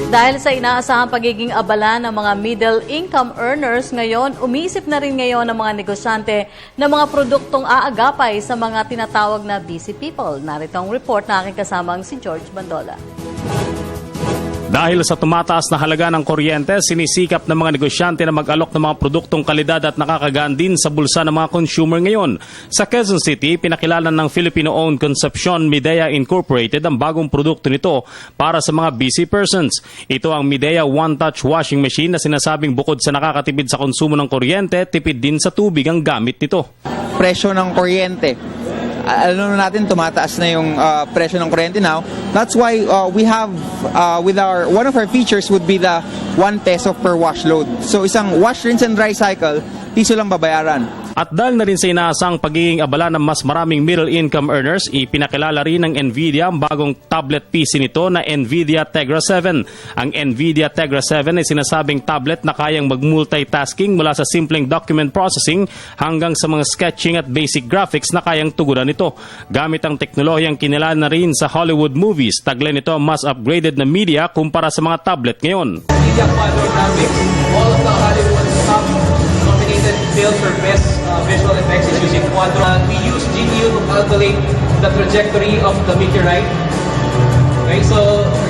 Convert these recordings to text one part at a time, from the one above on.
Dahil sa inaasahang pagiging abala ng mga middle-income earners ngayon, umiisip na rin ngayon ng mga negosyante ng mga produktong aagapay sa mga tinatawag na busy people. Narito ang report na aking kasamang si George Bandola. Dahil sa tumataas na halaga ng kuryente, sinisikap ng mga negosyante na mag-alok ng mga produktong kalidad at nakakagaan din sa bulsa ng mga consumer ngayon. Sa Quezon City, pinakilala ng Filipino-owned Concepcion Midea Incorporated ang bagong produkto nito para sa mga busy persons. Ito ang Midea One-Touch Washing Machine na sinasabing bukod sa nakakatipid sa konsumo ng kuryente, tipid din sa tubig ang gamit nito. Presyo ng kuryente. Alam natin tumataas na yung presyo ng kuryente now. That's why we have one of our features would be the 1 peso per wash load. So isang wash, rinse and dry cycle, piso lang babayaran. At dahil na rin sa inaasang pagiging abala ng mas maraming middle-income earners, ipinakilala rin ng NVIDIA ang bagong tablet PC nito na NVIDIA Tegra 7. Ang NVIDIA Tegra 7 ay sinasabing tablet na kayang mag-multitasking mula sa simpleng document processing hanggang sa mga sketching at basic graphics na kayang tugunan nito. Gamit ang teknolohiyang kinilala na rin sa Hollywood movies, taglay nito ang mas upgraded na media kumpara sa mga tablet ngayon. NVIDIA Quadro graphics, all of the Hollywood top nominated films for best visual effects is using Quadro. We use GPU to calculate the trajectory of the meteorite. Okay, so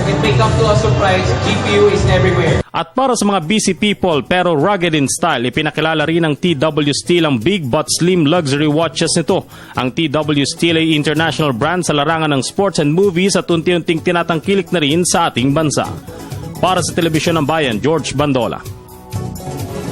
it may come to a surprise, GPU is everywhere. At para sa mga busy people pero rugged in style, ipinakilala rin ng TW Steel ang big but slim luxury watches nito. Ang TW Steel ay international brand sa larangan ng sports and movies at unti-unting tinatangkilik na rin sa ating bansa. Para sa Telebisyon ng Bayan, George Bandola.